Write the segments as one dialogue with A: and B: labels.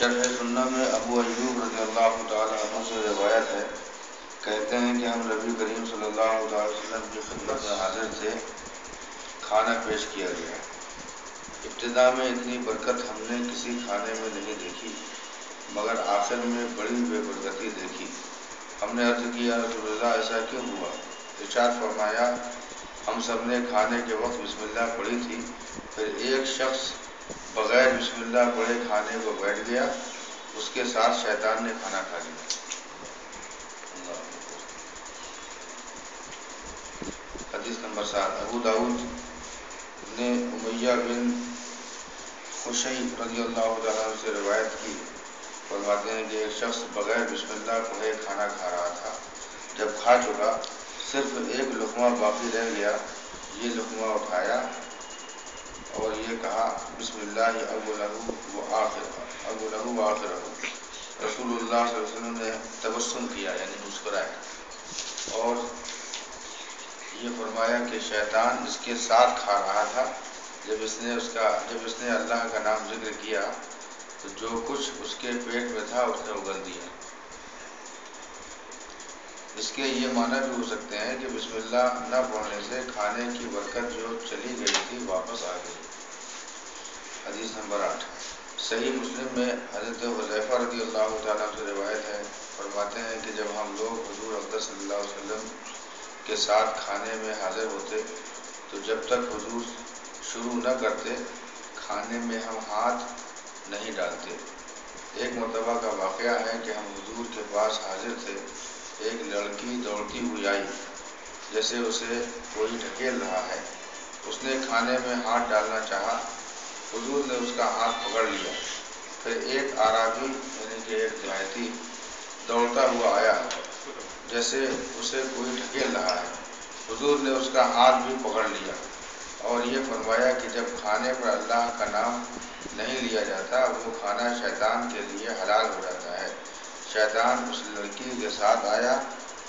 A: شرح سنہ میں ابو ایوب رضی اللہ تعالیٰ عنہ سے روایت ہے، کہتے ہیں کہ ہم نبی کریم صلی اللہ علیہ وسلم کی خدمت میں حاضر تھے، کھانا پیش کیا گیا۔ ابتدا میں اتنی برکت ہم نے کسی کھانے میں نہیں دیکھی، مگر آخر میں بڑی بے برکتی دیکھی۔ ہم نے عرض کی، یا رسول اللہ ایسا کیوں ہوا؟ ارشاد فرمایا، ہم سب نے کھانے کے وقت بسم اللہ پڑھی تھی، پھر ایک شخص بغیر بسم اللہ پڑھے کھانے کو بیٹھ گیا، اس کے ساتھ شیطان نے کھانا کھا لیا۔ حدیث نمبر 7۔ ابو داؤد نے امیہ بن خشیع رضی اللہ عنہ سے روایت کی، فرماتے ہیں کہ ایک شخص بغیر بسم اللہ پڑھے کھانا کھا رہا تھا، جب کھا چکا صرف ایک لقمہ باقی رہ گیا، یہ لقمہ اٹھایا اور یہ کہا، بسم اللہ اولہ و آخرہ۔ رسول اللہ صلی اللہ علیہ وسلم نے تبسم کیا، یعنی مسکرائے، اور یہ فرمایا کہ شیطان اس کے ساتھ کھا رہا تھا۔ جب اس نے اللہ کا نام ذکر کیا تو جو کچھ اس کے پیٹ میں تھا اس نے اگل دیا۔ اس کے یہ معنی بھی ہو سکتے ہیں کہ بسم اللہ نہ پڑھنے سے کھانے کی برکت جو چلی گئی تھی واپس آ گئی۔ حدیث نمبر 8۔ صحیح مسلم میں حضرت حذیفہ رضی اللہ تعالیٰ سے روایت ہے، فرماتے ہیں کہ جب ہم لوگ حضور اقدس صلی اللہ علیہ وسلم کے ساتھ کھانے میں حاضر ہوتے تو جب تک حضور شروع نہ کرتے کھانے میں ہم ہاتھ نہیں ڈالتے۔ ایک مرتبہ کا واقعہ ہے کہ ہم حضور کے پاس حاضر تھے، ایک لڑکی دوڑتی ہوئی آئی، جیسے اسے کوئی ڈھکیل رہا ہے۔ اس نے کھانے میں ہاتھ ڈالنا چاہا، حضور نے اس کا ہاتھ پکڑ لیا۔ پھر ایک اعرابی یعنی کہ ایک دیہاتی دوڑتا ہوا آیا، جیسے اسے کوئی ڈھکیل رہا ہے، حضور نے اس کا ہاتھ بھی پکڑ لیا اور یہ فرمایا کہ جب کھانے پر اللہ کا نام نہیں لیا جاتا وہ کھانا شیطان کے لیے حلال ہو جاتا ہے۔ شیطان اس لڑکی کے ساتھ آیا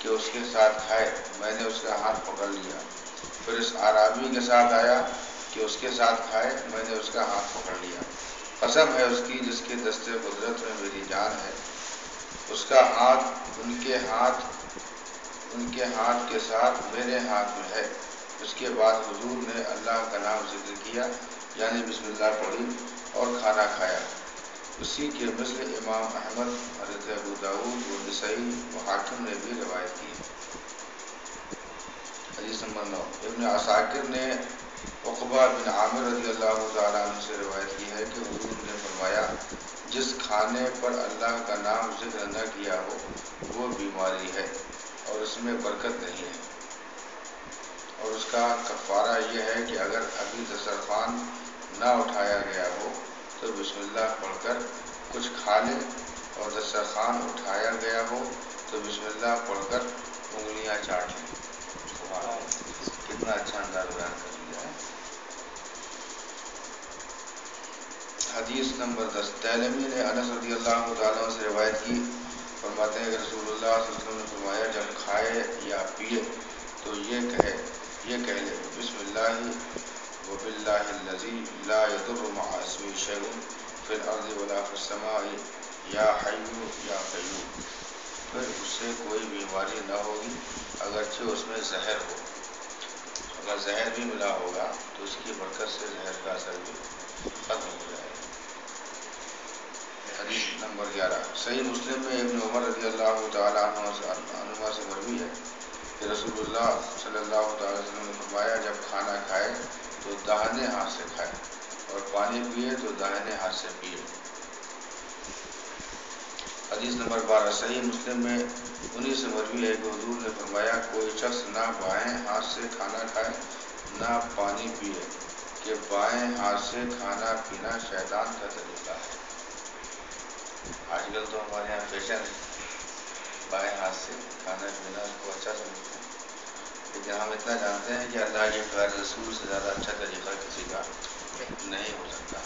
A: کہ اس کے ساتھ کھائے، میں نے اس کا ہاتھ پکڑ لیا۔ پھر اس اعرابی کے ساتھ آیا کہ اس کے ساتھ کھائے، میں نے اس کا ہاتھ پکڑ لیا۔ قسم ہے اس کی جس کے دست قدرت میں میری جان ہے، اس کا ہاتھ ان کے ہاتھ کے ساتھ میرے ہاتھ میں ہے۔ اس کے بعد حضور نے اللہ کا نام ذکر کیا، یعنی بسم اللہ پڑھی اور کھانا کھایا۔ اسی کے مثل امام احمد، حضرت ابو داؤد و نسائی و حاکم نے بھی روایت کی۔ حدیث نمبر 9۔ ابن عساکر نے عقبہ بن عامر رضی اللہ تعالیٰ عنہ سے روایت کی ہے کہ حضور نے فرمایا، جس کھانے پر اللہ کا نام ذکر نہ کیا ہو وہ بیماری ہے اور اس میں برکت نہیں ہے، اور اس کا کفارہ یہ ہے کہ اگر ابھی دسترخوان نہ اٹھایا گیا ہو تو بسم اللہ پڑھ کر کچھ کھا لے، اور دسترخوان اٹھایا گیا ہو تو بسم اللہ پڑھ کر انگلیاں چاٹ لیں۔ کتنا اچھا انداز بیان کر دیا ہے۔ حدیث نمبر 10۔ دارمی نے انس رضی اللہ تعالیٰ سے روایت کی، فرماتے ہیں کہ رسول اللہ صلی اللہ علیہ وسلم نے فرمایا، جب کھائے یا پیے تو یہ کہہ لے، بسم اللہ وباللہ الذی لا یضر مع اسمہ شیء فی الارض ولا فی السماء یا حی یا قیوم۔ پھر اس سے کوئی بیماری نہ ہوگی اگرچہ اس میں زہر ہو، اگر زہر بھی ملا ہوگا تو اس کی برکت سے زہر کا اثر بھی ختم ہو جائے گا۔ حدیث نمبر 11۔ صحیح مسلم میں ابن عمر رضی اللہ تعالیٰ عنہما سے مروی ہے کہ رسول اللہ صلی اللہ تعالیٰ وسلم نے فرمایا، جب کھانا کھائے تو داہنے ہاتھ سے کھائے اور پانی پیے تو داہنے ہاتھ سے پیے۔ حدیث نمبر 12۔ صحیح مسلم میں انہی سے مروی ہے کہ حضور نے فرمایا، کوئی شخص نہ بائیں ہاتھ سے کھانا کھائے نہ پانی پیے، کہ بائیں ہاتھ سے کھانا پینا شیطان کا طریقہ ہے۔ آج کل تو ہمارے یہاں فیشن ہے، بائیں ہاتھ سے کھانا پینا اس کو اچھا سمجھتے ہیں، لیکن ہم اتنا جانتے ہیں کہ اللہ کے پیارے رسول سے زیادہ اچھا طریقہ کسی کا نہیں ہو سکتا۔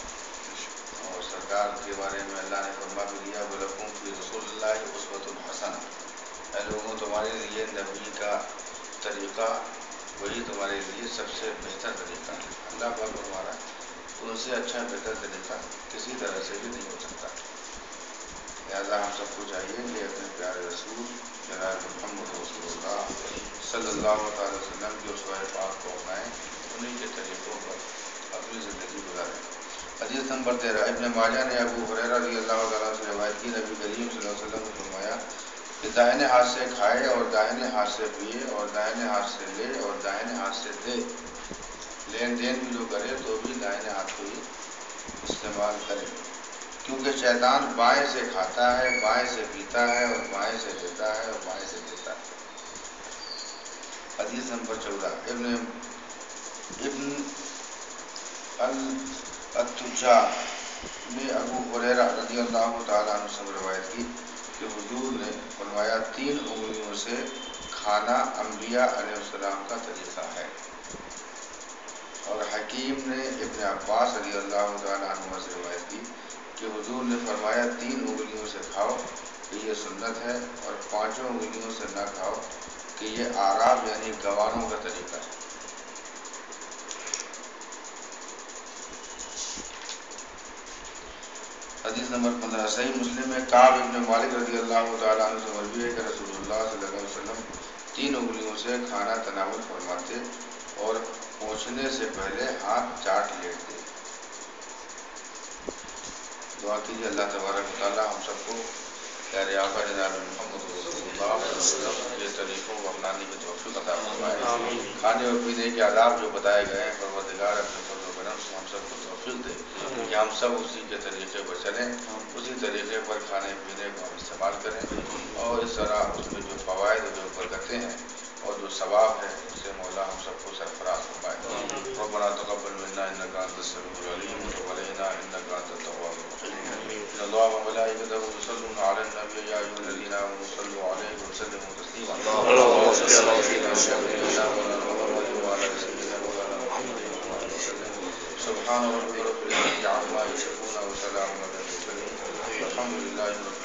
A: اور سرکار کے بارے میں اللہ نے فرما بھی دیا، وَلَكُمْ فِي رَسُولِ اللَّهِ أُسْوَةٌ حَسَنَةٌ۔ اے لوگوں، تمہارے لیے نبی کا طریقہ وہی تمہارے لیے سب سے بہتر طریقہ ہے۔ اللہ پاک فرما رہا ہے، ان سے اچھا بہتر طریقہ کسی طرح سے بھی نہیں ہو سکتا۔ لہٰذا ہم سب کو چاہیے کہ اپنے پیارے رسول جناب محمد رسول اللہ صلی اللہ تعالی وسلم کی اسوہ پاک کو اپنائیں، انہیں کے طریقوں پر اپنی زندگی گزاریں۔ حدیث نمبر 13 ابن ماجہ نے ابو ہریرہ رضی اللہ تعالیٰ سے روایت کی، نبی کریم صلی اللہ علیہ وسلم نے فرمایا کہ دائنے ہاتھ سے کھائے اور دائنے ہاتھ سے پیے اور دائنے ہاتھ سے لے اور دائنے ہاتھ سے دے، لین دین بھی جو کرے تو بھی دائنے ہاتھ کو ہی استعمال کرے، کیونکہ شیطان بائیں سے کھاتا ہے، بائیں سے پیتا ہے اور بائیں سے دیتا ہے اور بائیں سے دیتا ہے۔ حدیث نمبر 14 ابن التجا نے ابو ہریرہ رضی اللہ تعالیٰ عنہ سے روایت کی کہ حضور نے فرمایا 3 انگلیوں سے کھانا انبیاء علیہ السلام کا طریقہ ہے۔ اور حکیم نے ابن عباس رضی اللہ تعالیٰ عنہ سے روایت کی کہ حضور نے فرمایا 3 انگلیوں سے کھاؤ کہ یہ سنت ہے، اور 5 انگلیوں سے نہ کھاؤ کہ یہ اعراب یعنی گواروں کا طریقہ ہے۔ حدیث نمبر 15 صحیح مسلم میں کعب ابن مالک رضی اللہ تعالیٰ عنہ سے مروی ہے کہ رسول اللہ صلی اللہ علیہ وسلم 3 انگلیوں سے کھانا تناول فرماتے اور پہنچنے سے پہلے ہاتھ چاٹ لیتے۔ دعا کیجیے اللہ تبارک و تعالیٰ ہم سب کو پیارے آقا جناب محمد رسول اللہ صلی اللہ علیہ وسلم کے طریقوں کو اپنانے کی توفیق عطا فرمائے۔ کھانے اور پینے کے آداب جو بتائے گئے ہیں پروردگار اپنے فضل و کرم سے ہم سب کو توفیق دے کہ ہم سب اسی کے طریقے پر چلیں، اسی طریقے پر کھانے پینے کو ہم استعمال کریں، اور اس طرح اس میں جو فوائد اور جو برکتیں ہیں اور جو ثواب ہے اس سے مولا ہم سب کو سرفراز فرمائے۔ ربنا تقبل منا انک انت السمیع العلیم وتب علینا انک انت التواب الرحیم۔ ان اللہ وملائکتہ یصلون علی النبی یا ایھا الذین آمنوا صلوا علیہ وسلموا تسلیما۔ اللهم صل علی سیدنا محمد وعلی آل سیدنا محمد وسلم۔ سبحان ربک رب العزة عما یصفون وسلام علی المرسلین والحمد للہ رب العالمین۔